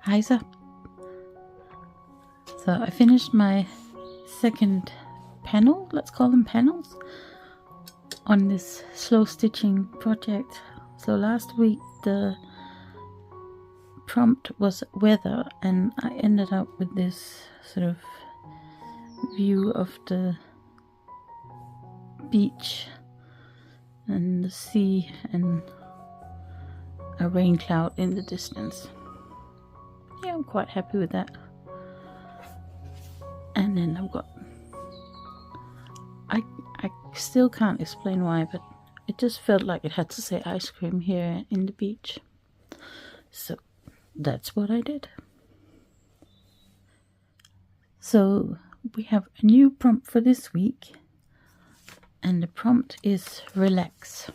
Hejsa. So I finished my second panel, let's call them panels, on this slow stitching project. So last week the prompt was weather, and I ended up with this sort of view of the beach and the sea and a rain cloud in the distance. Yeah, I'm quite happy with that. And then I've got, I still can't explain why, but it just felt like it had to say ice cream here in the beach. So that's what I did. So we have a new prompt for this week, and the prompt is relax.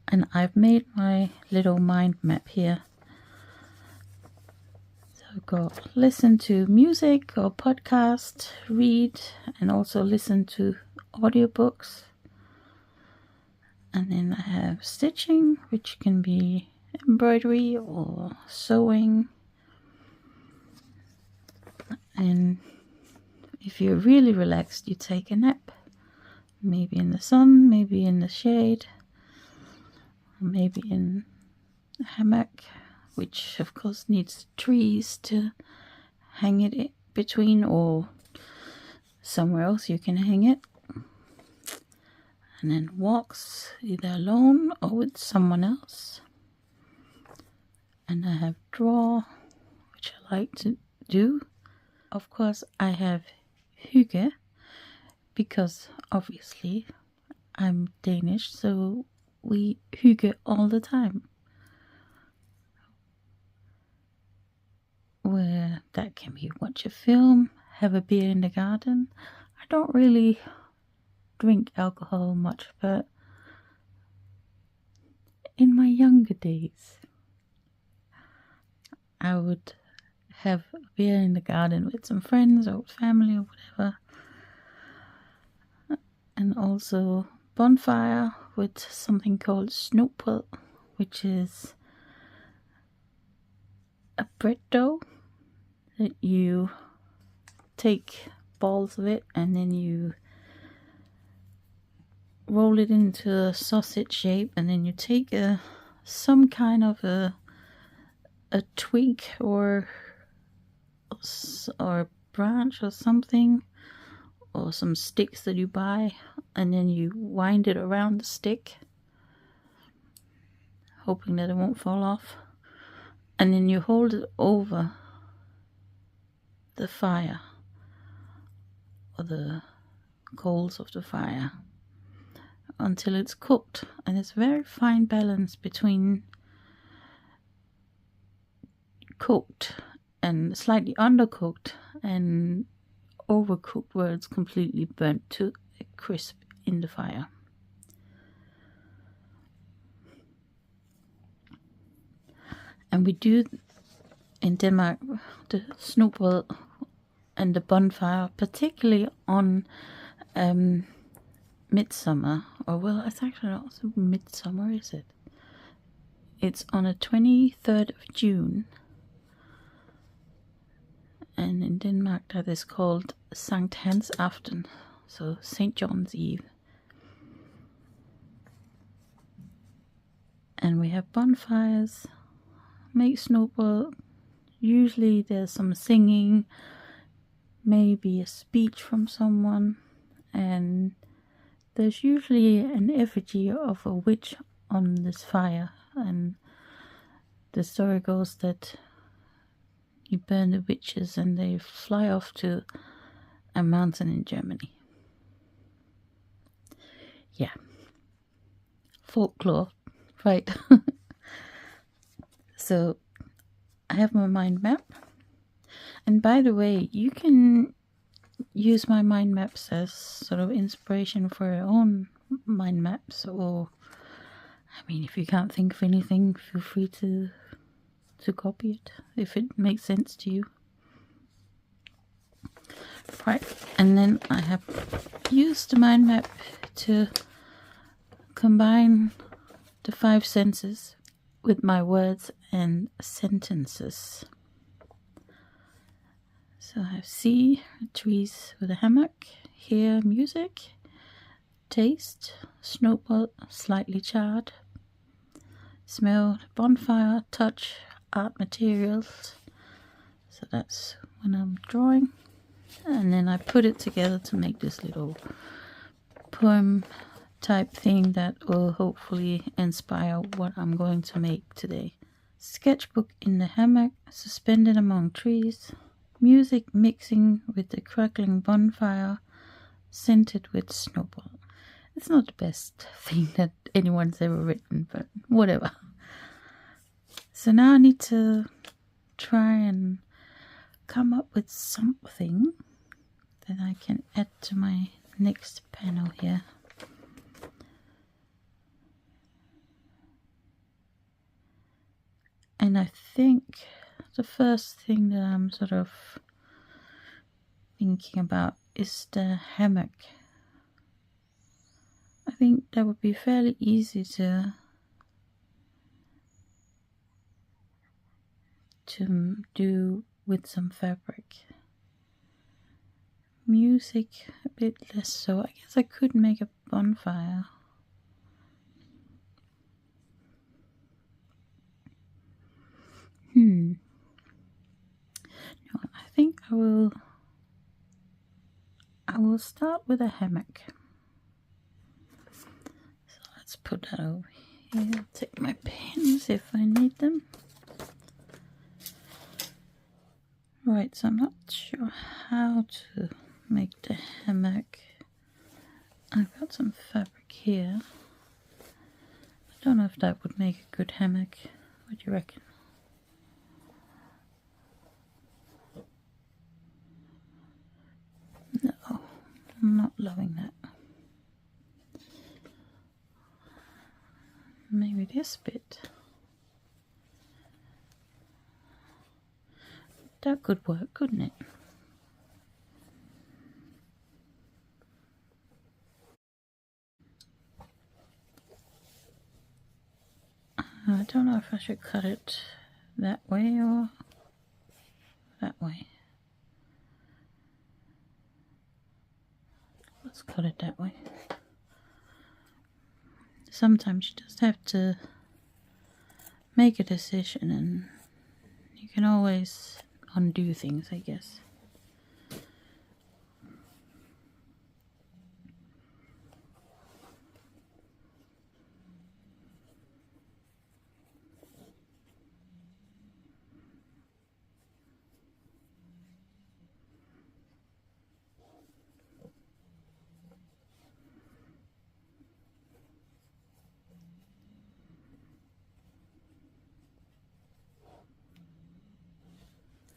And I've made my little mind map here. So I've got listen to music or podcast, read, and also listen to audiobooks. And then I have stitching, which can be embroidery or sewing. And if you're really relaxed, you take a nap. Maybe in the sun, maybe in the shade, maybe in a hammock, which of course needs trees to hang it between, or somewhere else you can hang it. And then walks, either alone or with someone else. And I have draw, which I like to do. Of course I have hygge, because obviously I'm Danish, so we hygge all the time. Where that can be watch a film, have a beer in the garden. I don't really drink alcohol much, but in my younger days I would have a beer in the garden with some friends or family or whatever. And also bonfire with something called snoepel, which is a bread dough that you take balls of it and then you roll it into a sausage shape, and then you take some kind of a twig or branch or something, or some sticks that you buy, and then you wind it around the stick, hoping that it won't fall off, and then you hold it over the fire or the coals of the fire until it's cooked. And it's very fine balance between cooked and slightly undercooked and overcooked, where it's completely burnt to a crisp in the fire. And we do in Denmark the snoepel and the bonfire, particularly on midsummer, or well, it's actually not midsummer, is it? It's on the 23rd of June. And in Denmark that is called Sankt Hans Aften, so St. John's Eve. And we have bonfires, make snoepel. Usually there's some singing, maybe a speech from someone, and there's usually an effigy of a witch on this fire. And the story goes that you burn the witches and they fly off to a mountain in Germany. Yeah. Folklore, right? So I have my mind map. And by the way, you can use my mind maps as sort of inspiration for your own mind maps. Or, I mean, if you can't think of anything, feel free to copy it if it makes sense to you. Right, and then I have used the mind map to combine the 5 senses with my words and sentences. So I have see trees with a hammock, hear music, taste snowball slightly charred, smell bonfire, touch art materials. So that's when I'm drawing, and then I put it together to make this little poem type thing that will hopefully inspire what I'm going to make today. Sketchbook in the hammock, suspended among trees, music mixing with the crackling bonfire, scented with snowball. It's not the best thing that anyone's ever written, but whatever. So now I need to try and come up with something that I can add to my next panel here. And I think the first thing that I'm sort of thinking about is the hammock. I think that would be fairly easy to do with some fabric. Music a bit less so. I guess I could make a bonfire. No, I think I will start with a hammock. So let's put that over here. I'll take my pens if I need them. Right, so I'm not sure how to make the hammock. I've got some fabric here. I don't know if that would make a good hammock. What do you reckon? No, I'm not loving that. Maybe this bit. That could work, couldn't it? I don't know if I should cut it that way or that way. Let's cut it that way. Sometimes you just have to make a decision, and you can always undo things, I guess.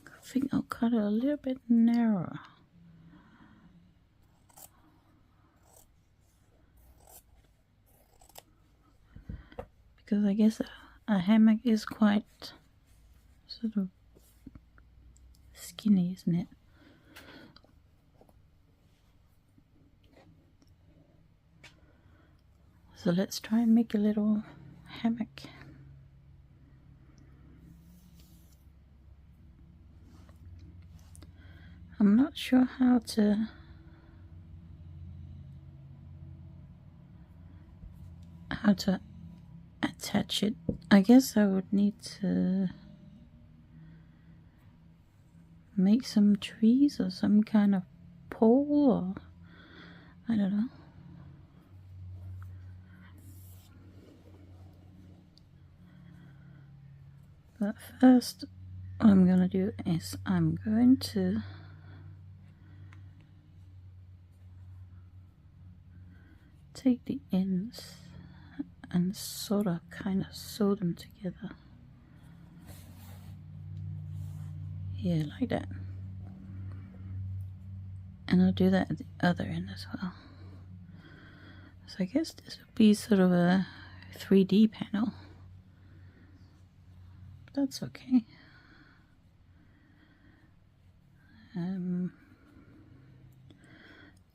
I think I'll cut it a little bit narrower. Because I guess a hammock is quite sort of skinny, isn't it? So let's try and make a little hammock. I'm not sure how to attach it. I guess I would need to make some trees or some kind of pole, or I don't know. But first, what I'm gonna do is I'm going to take the ends and sort of kind of sew them together. Yeah, like that. And I'll do that at the other end as well. So I guess this would be sort of a 3D panel. But that's okay.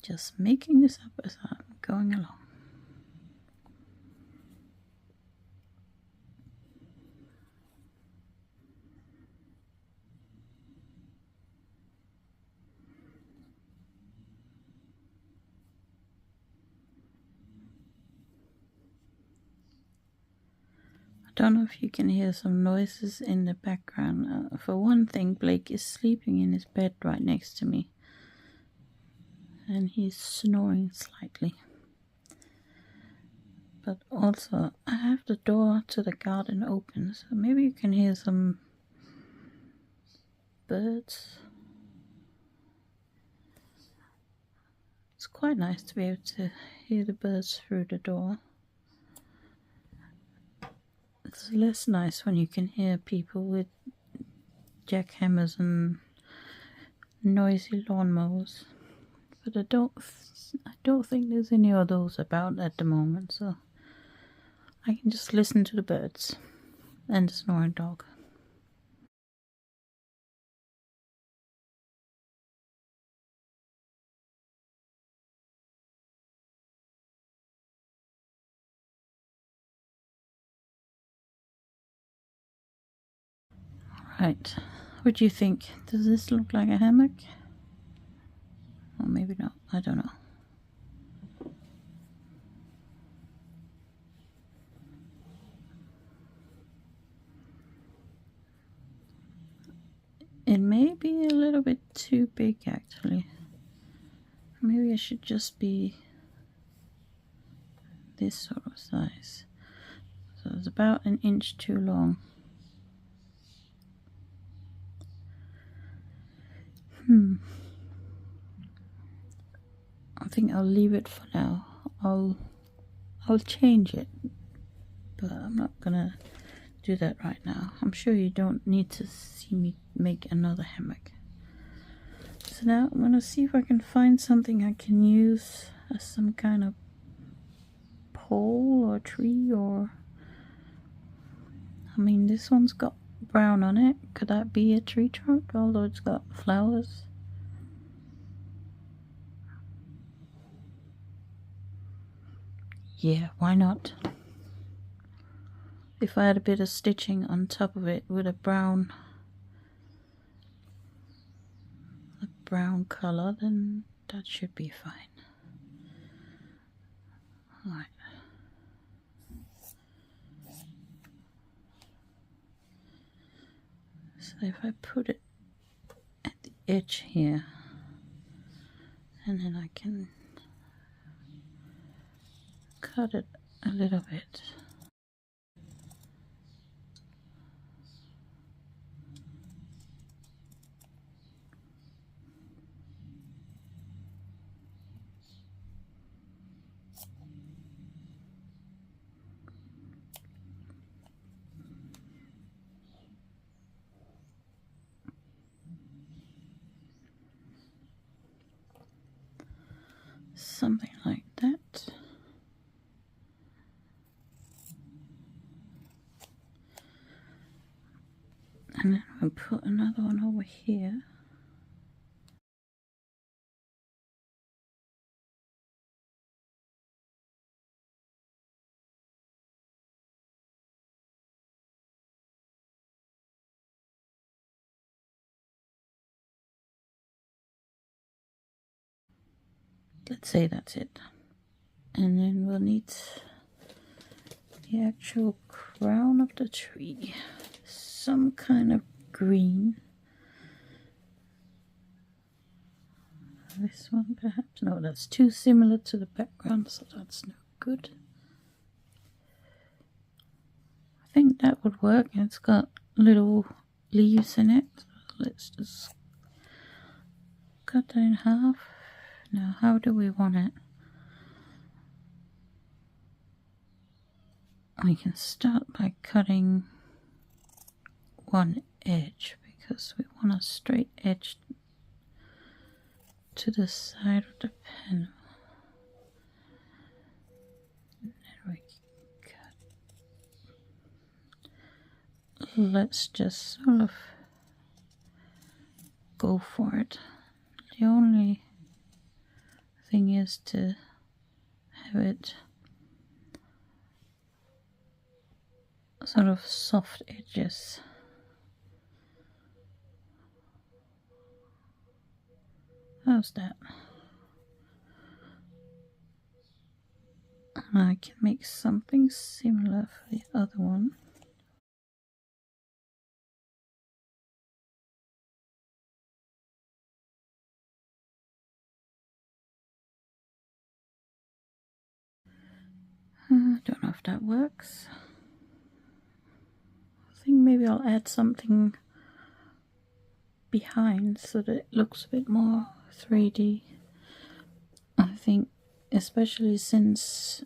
Just making this up as I'm going along. don't know if you can hear some noises in the background. For one thing, Blake is sleeping in his bed right next to me, and he's snoring slightly. But also, I have the door to the garden open, so maybe you can hear some birds. It's quite nice to be able to hear the birds through the door. It's less nice when you can hear people with jackhammers and noisy lawnmowers. But I don't think there's any of those about at the moment, so I can just listen to the birds and the snoring dog. Right, what do you think? Does this look like a hammock? Or maybe not, I don't know. It may be a little bit too big actually. Maybe I should just be this sort of size. So it's about an inch too long. I think I'll leave it for now. I'll change it, but I'm not gonna do that right now. I'm sure you don't need to see me make another hammock. So now I'm gonna see if I can find something I can use as some kind of pole or tree, or I mean, this one's got brown on it. Could that be a tree trunk, although it's got flowers? Yeah, why not? If I had a bit of stitching on top of it with a brown color, then that should be fine. Alright. So if I put it at the edge here, and then I can cut it a little bit. Something like that. And then I'll put another one over here. Let's say that's it. And then we'll need the actual crown of the tree. Some kind of green. This one perhaps? No, that's too similar to the background, so that's no good. I think that would work. It's got little leaves in it. So let's just cut that in half. Now, how do we want it? We can start by cutting one edge because we want a straight edge to the side of the panel. And then we cut. Let's just sort of go for it. The only thing is to have it sort of soft edges. How's that? I can make something similar for the other one. I don't know if that works. I think maybe I'll add something behind so that it looks a bit more 3D. I think especially since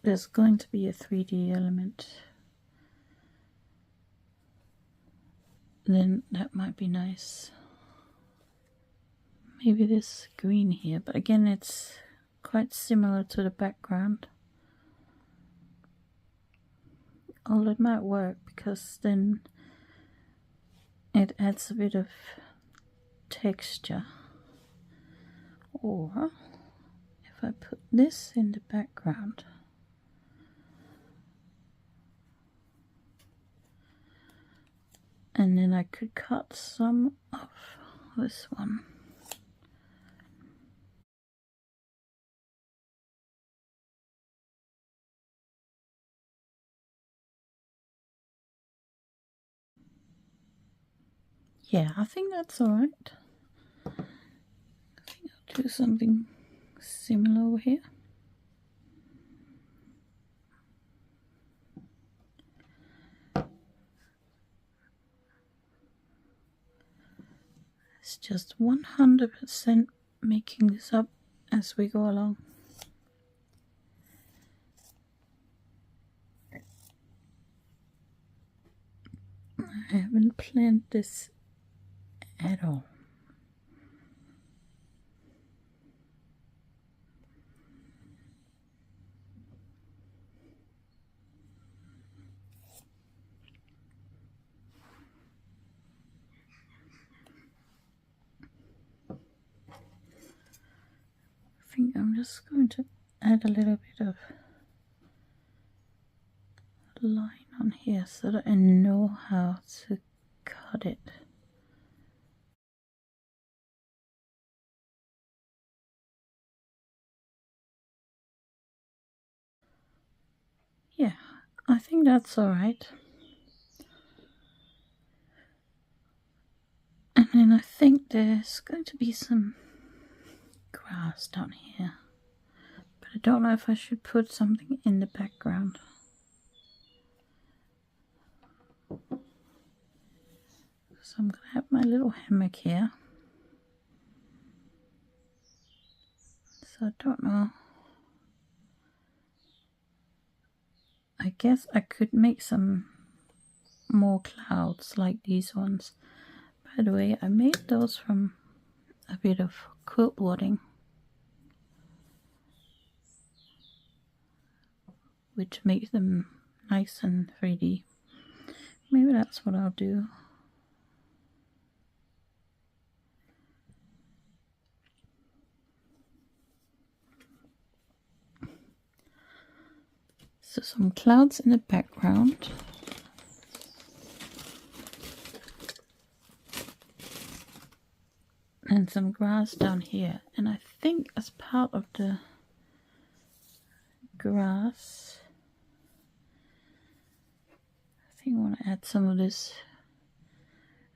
there's going to be a 3D element, then that might be nice. Maybe this green here, but again it's quite similar to the background. Although it might work because then it adds a bit of texture. Or if I put this in the background, and then I could cut some of this one. Yeah, I think that's alright. I think I'll do something similar over here. It's just 100% making this up as we go along. I haven't planned this at all. I think I'm just going to add a little bit of line on here so that I know how to cut it. Yeah, I think that's alright. And then I think there's going to be some grass down here, but I don't know if I should put something in the background. So I'm going to have my little hammock here. So I don't know. I guess I could make some more clouds like these ones. By the way, I made those from a bit of quilt wadding, which makes them nice and 3D. Maybe that's what I'll do. So some clouds in the background. And some grass down here. And I think as part of the grass, I think I want to add some of this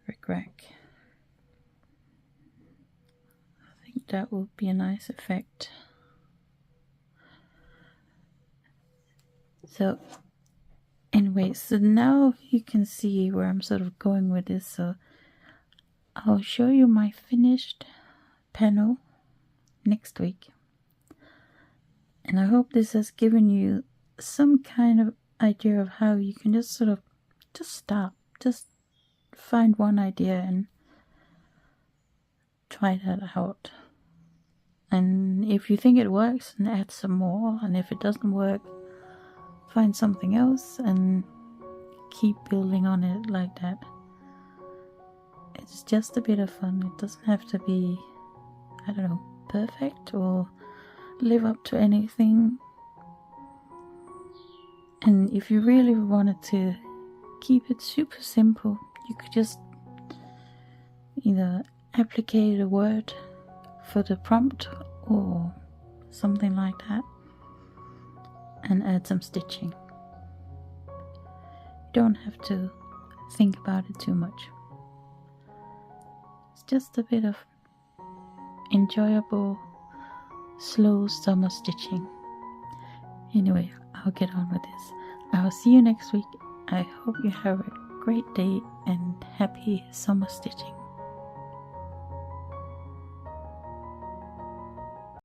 rickrack. I think that would be a nice effect. So anyway, so now you can see where I'm sort of going with this. So I'll show you my finished panel next week. And I hope this has given you some kind of idea of how you can just sort of just find one idea and try that out. And if you think it works, then add some more. And if it doesn't work, find something else and keep building on it like that. It's just a bit of fun. It doesn't have to be, I don't know, perfect or live up to anything. And if you really wanted to keep it super simple, you could just either applicate a word for the prompt or something like that and add some stitching. You don't have to think about it too much. It's just a bit of enjoyable, slow summer stitching. Anyway, I'll get on with this. I'll see you next week. I hope you have a great day and happy summer stitching.